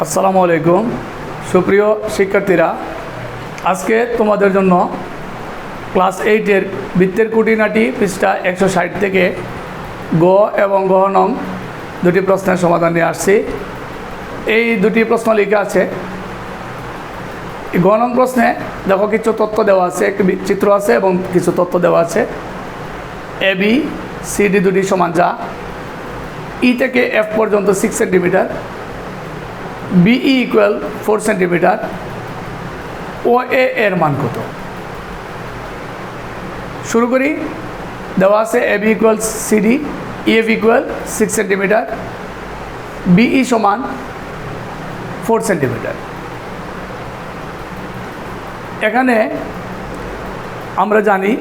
আসসালামু আলাইকুম সুপ্রিয় শিক্ষার্থীরা, আজকে তোমাদের জন্য ক্লাস 8-এর বৃত্তের খুঁটিনাটি পৃষ্ঠা 160 থেকে গ এবং ঘ নং দুটি প্রশ্নের সমাধান নিয়ে আসছি। এই দুটি প্রশ্ন লিখে আছে। গ নং প্রশ্নে দেখো কিছু তথ্য দেওয়া আছে, একটি চিত্র আছে এবং কিছু তথ্য দেওয়া আছে। এ বি সি ডি দুটি সমান যা ই থেকে এফ পর্যন্ত 6 centimetre, BE equal 4 centimetre, O A এর মান কত? শুরু করি। দেওয়া আছে A B equal CD, E F equal 6 centimetre, BE সমান 4 সেন্টিমিটার। এখানে আমরা জানি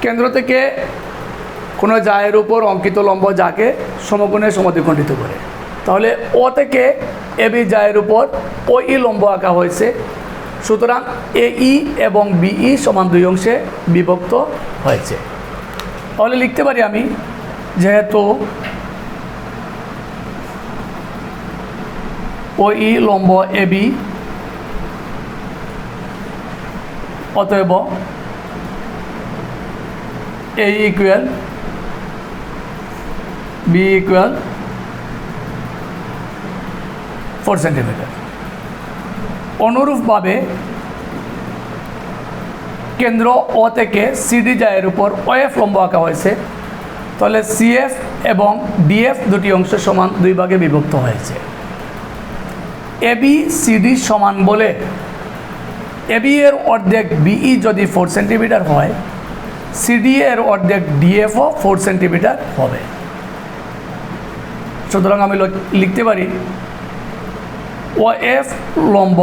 কেন্দ্র থেকে কোনো জায়ের উপর অঙ্কিত লম্ব যাকে সমকোণে সমদ্বিখণ্ডিত করে, তাহলে ও থেকে এ বি জায়ের উপর ও ই লম্ব আঁকা হয়েছে। সুতরাং এ ই এবং বিই সমান দুই অংশে বিভক্ত হয়েছে। তাহলে লিখতে পারি আমি, যেহেতু ও ই লম্ব এ বি, অতএব এ ইকুয়াল বি ইকুয়াল 4 সেন্টিমিটার। অনুরূপভাবে কেন্দ্র ও থেকে সিডি জায়ের উপর ওএফ লম্ব আঁকা হয়েছে, তাহলে সিএফ এবং ডিএফ দুটি অংশ সমান দুই ভাগে বিভক্ত হয়েছে। এবি সিডি সমান বলে এবি এর অর্ধেক বিই যদি 4 সেন্টিমিটার হয়, সিডি এর অর্ধেক ডিএফও 4 সেন্টিমিটার হবে। সুতরাং আমি লিখতে পারি ও এফ লম্ব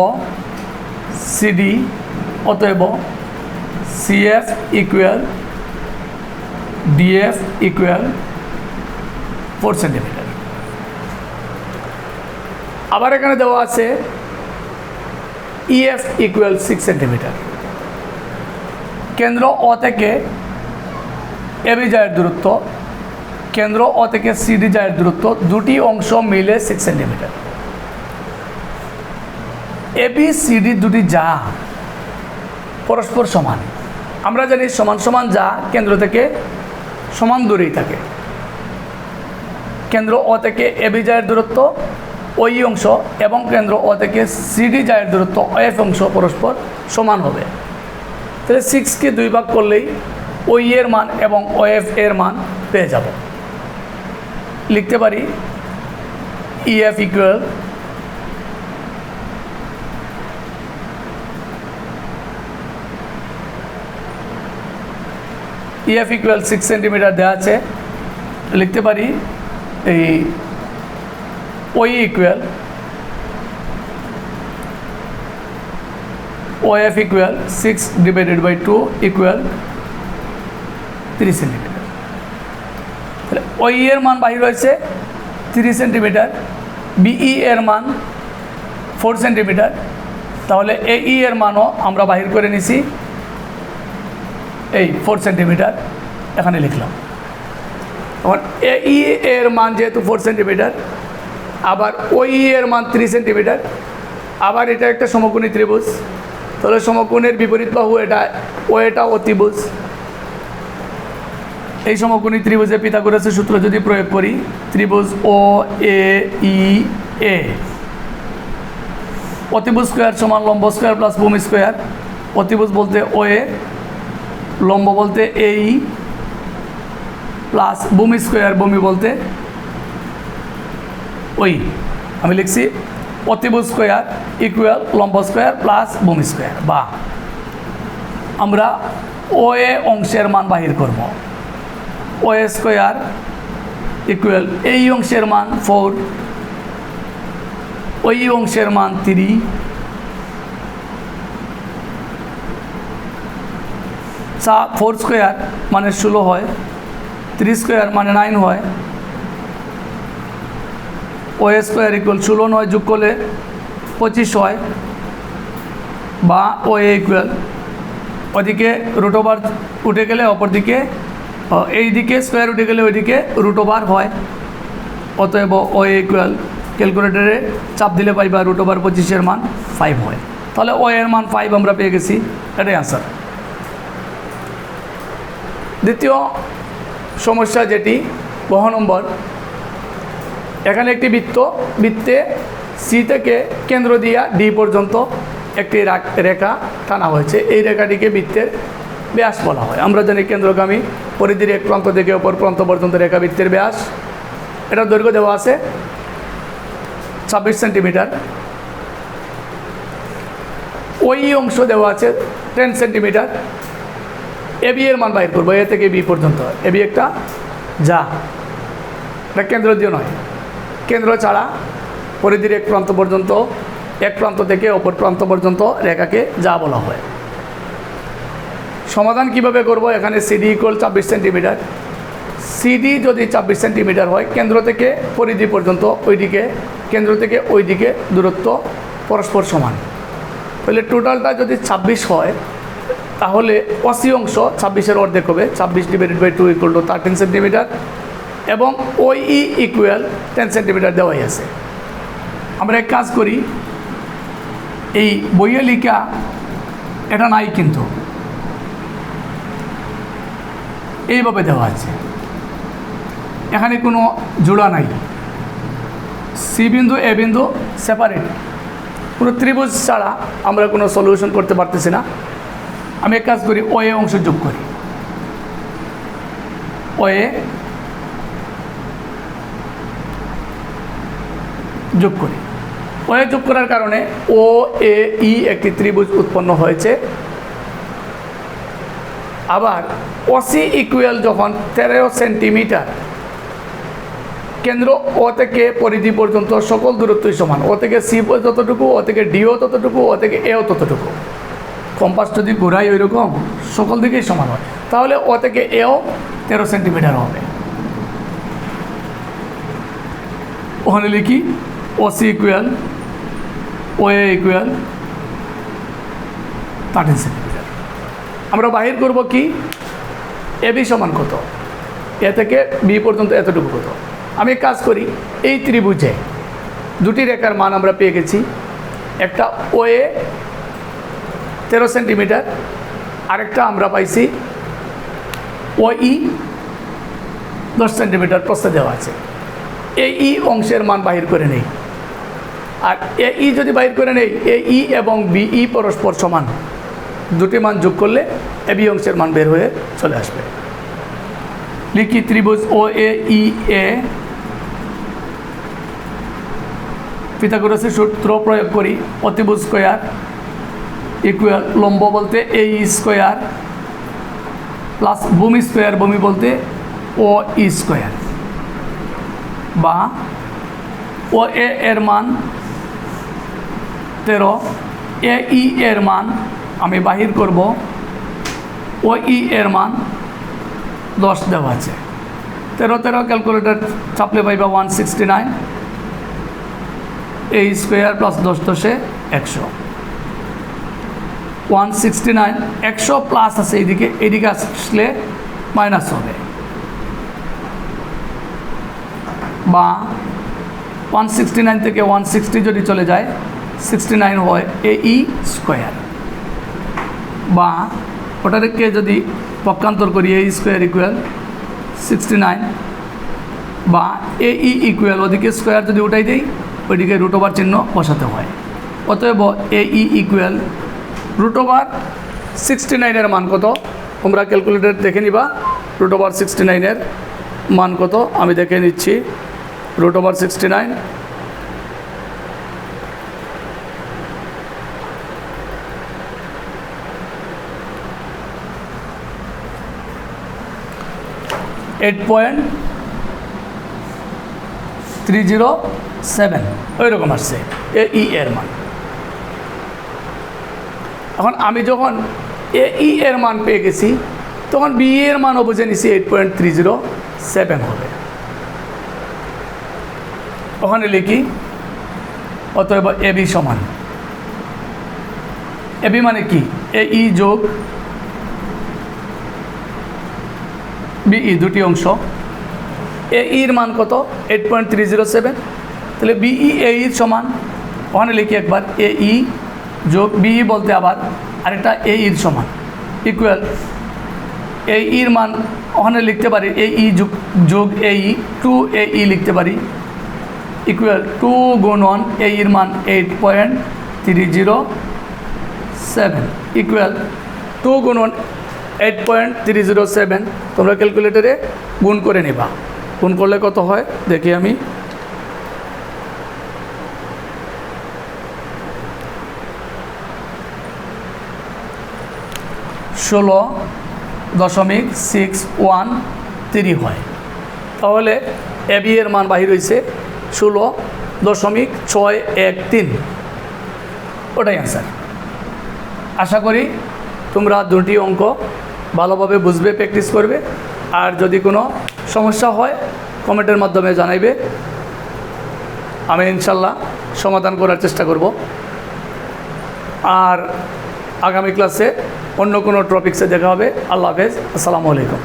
সিডি, অতএব CF equal DF equal 4 centimetre. আবার এখানে দেওয়া আছে ইএফ ইকুয়াল 6 সেন্টিমিটার। কেন্দ্র ও থেকে এবি জায়ের দূরত্ব, কেন্দ্র ও থেকে সিডি জায়ের দূরত্ব দুটি অংশ মিলে 6 সেন্টিমিটার। এবি সিডি দুটি যা পরস্পর সমান। আমরা জানি সমান সমান যা কেন্দ্র থেকে সমান দূরেই থাকে। কেন্দ্র ও থেকে এবি জায়ের দূরত্ব ওই অংশ এবং কেন্দ্র ও থেকে সিডি জায়ের দূরত্ব ওএফ অংশ পরস্পর সমান হবে। তাহলে 6কে 2 ভাগ করলেই ওই এর মান এবং ওএফ এর মান পেয়ে যাব। লিখতে পারি EF equal EF equal 6 centimetre দেওয়া আছে। লিখতে পারি এই ওই equal of equal 6/2 equal 3 centimetre. তাহলে ওই এর মান বাহির হয়েছে 3 সেন্টিমিটার, বিই এর মান 4 সেন্টিমিটার। তাহলে এই এর মানও আমরা বাহির করে নিছি, এই 4 সেন্টিমিটার এখানে লিখলাম। তখন এই এর মান যেহেতু 4 সেন্টিমিটার, আবার ওই এর মান 3 সেন্টিমিটার, আবার এটা একটা সমকোণী ত্রিভুজ, তাহলে সমকোণের বিপরীত বাহু এটা, ও এটা অতিভুজ। এই সমকোণী ত্রিভুজে পিথাগোরাসের সূত্র যদি প্রয়োগ করি, ত্রিভুজ ও এ ই এ, অতিভুজ স্কোয়ার সমান লম্ব স্কোয়ার প্লাস ভূমি স্কোয়ার। অতিভুজ বলতে ও এ, লম্ব বলতে এই প্লাস ভূমি স্কোয়ার, ভূমি বলতে ওই। আমি লিখছি অতিভুজ স্কোয়ার ইকুয়াল লম্ব স্কোয়ার প্লাস ভূমি স্কোয়ার, বা আমরা ও এ অংশের মান বাহির করব। ও এ স্কোয়ার ইকুয়াল এই অংশের মান 4, ওই অংশের মান 3, 4 স্কোয়ার মানে 16 হয়, 3 স্কোয়ার মানে 9 হয়, ও এ স্কোয়ার ইকুয়াল 16 9 যোগ করলে 25 হয়, বা ও এ ইকুয়াল ওদিকে রুট ওভার উঠে গেলে অপরদিকে এই দিকে স্কোয়ার উঠে গেলে ওইদিকে রুট ওভার হয়। অতএব ও ইকুয়াল ক্যালকুলেটরে চাপ দিলে পাইবা √25 মান 5 হয়। তাহলে ও এর মান 5 আমরা পেয়ে গেছি, এটাই আনসার। দ্বিতীয় সমস্যা যেটি বহ নম্বর, এখানে একটি বৃত্তে সি থেকে কেন্দ্র দিয়া ডি পর্যন্ত একটি রেখা টানা হয়েছে। এই রেখাটিকে বৃত্তের ব্যাস বলা হয়। আমরা জানি কেন্দ্রগামী পরিধির এক প্রান্ত থেকে অপর প্রান্ত পর্যন্ত রেখা বৃত্তের ব্যাস। এটার দৈর্ঘ্য দেওয়া আছে 26 সেন্টিমিটার। ওই অংশ দেওয়া আছে 10 সেন্টিমিটার। এবি এর মান বাইর করবো, এ থেকে বি পর্যন্ত। এবি একটা যা, এটা কেন্দ্র দিয়ে নয়, কেন্দ্র ছাড়া পরিধির এক প্রান্ত পর্যন্ত, এক প্রান্ত থেকে অপর প্রান্ত পর্যন্ত রেখাকে যা বলা হয়। সমাধান কিভাবে করব? এখানে সিডি ইকুয়াল 26 সেন্টিমিটার। সিডি যদি 26 সেন্টিমিটার হয়, কেন্দ্র থেকে পরিধি পর্যন্ত ওইদিকে, কেন্দ্র থেকে ওইদিকে দূরত্ব পরস্পর সমান। তাহলে টোটালটা যদি 26 হয়, তাহলে 80 অংশ 26-এর অর্ধেক হবে, 26/2 = 13 সেন্টিমিটার, এবং ওই ই ইকুয়াল 10 সেন্টিমিটার দেওয়াই আছে। আমরা এক কাজ করি, এই বইয়ে লেখা এটা নাই, কিন্তু এইভাবে দেওয়া আছে, এখানে কোনো জোড়া নাই। সি বিন্দু এ বিন্দু সেপারেট, কোনো ত্রিভুজ ছাড়া আমরা কোনো সলিউশন করতে পারতেছি না। আমি এক কাজ করি, ও এ অংশ যোগ করি। ও এ যোগ করি। ও এ যোগ করার কারণে ও এ ই একটি ত্রিভুজ উৎপন্ন হয়েছে। আবার ওসি ইকুয়াল যখন 13 সেন্টিমিটার, কেন্দ্র ও থেকে পরিধি পর্যন্ত সকল দূরত্বই সমান। ও থেকে সি যতটুকু, ও থেকে ডিও ততটুকু, ও থেকে এও ততটুকু। কম্পাস যদি ঘোরাই ওই রকম সকল দিকেই সমান হয়, তাহলে ও থেকে এও 13 সেন্টিমিটার হবে। ওখানে লিখি ওসি ইকুয়াল ও এ ইকুয়াল 13 সেন্টিমিটার। আমরা বাহির করব কি, এ বি সমান কত, এ থেকে বি পর্যন্ত এতটুকু কত। আমি কাজ করি, এই ত্রিভুজে দুটি রেখার মান আমরা পেয়ে গেছি। একটা ও এ 13 সেন্টিমিটার, আরেকটা আমরা পাইছি ও ই 10 সেন্টিমিটার প্রস্থে দেওয়া আছে। এই ই অংশের মান বাহির করে নেই, আর এ ই যদি বাহির করে নেই, এ ই এবং বিই পরস্পর সমান, দুটি মান যোগ করলে এ বি অংশের মান বের হয়ে চলে আসবে। লিখি ত্রিভুজ ও এ ই এ, পিথাগোরাসের সূত্র প্রয়োগ করি, অতিভুজ স্কয়ার ইকুয়াল লম্ব বলতে এ ই স্কয়ার প্লাস ভূমি স্কয়ার, ভূমি বলতে ও ই স্কয়ার, বা ও এ এর মান 13, এ ই এর মান আমি বাহির করব, ও ই এর মান 10 দেওয়া আছে। 13 ক্যালকুলেটর চাপলে পাইবা 169, এ স্কোয়ার প্লাস 10 10 100, 169। 100 প্লাস আছে এইদিকে, এইদিকে আসলে মাইনাস হবে, বা 169 থেকে 160 যদি চলে যায় 69 হয় এ ই স্কোয়ার, বা ওটাকে যদি পক্ষান্তর করি এ স্কোয়ার ইকুয়াল 69, বা এ ই ইকুয়াল ওদিকে স্কোয়ার যদি উঠাই দেই ওইদিকে √ চিহ্ন বসাতে হয়। অতএব এ ই ইকুয়াল √69 এর মান কত তোমরা ক্যালকুলেটর দেখে নিবা। √69 এর মান কত আমি দেখে নিচ্ছি। √69 8.307 ওই রকম আসছে এ ই এর মান। এখন আমি যখন এ ই এর মান পেয়ে গেছি, তখন বি এর মানও বুঝে নিছি 8.307 হবে। ওখানে লিখি অতএব এ বি সমান, এ বি মানে কি, এ ই যোগ বিই দুটি অংশ। এ ইর মান কত 8.307, তাহলে বিই এ ইর সমান, ওখানে লিখি একবার এ ই যোগ বিই বলতে আবার আরেকটা এ ইর সমান ইকুয়াল এ ইর মান ওখানে লিখতে পারি এ ই যোগ এ ই 2 AE লিখতে পারি ইকুয়াল 2 গুণন এ ইর মান 8.307 ইকুয়াল 2 গুণন 8.307। তোমরা ক্যালকুলেটরে গুণ করে নেবা, গুণ করলে কত হয় দেখি আমি। 16.613 হয়। তাহলে এবি এর মান বাহির হয়েছে 16.613, ওটাই অ্যান্সার। আশা করি তোমরা দুটি অঙ্ক ভালোভাবে বুঝবে, প্র্যাকটিস করবে। আর যদি কোনো সমস্যা হয় কমেন্টের মাধ্যমে জানাইবে, আমি ইনশাল্লাহ সমাধান করার চেষ্টা করব। আর আগামী ক্লাসে অন্য কোনো টপিক্সে দেখা হবে। আল্লাহ হাফেজ, আসসালামু আলাইকুম।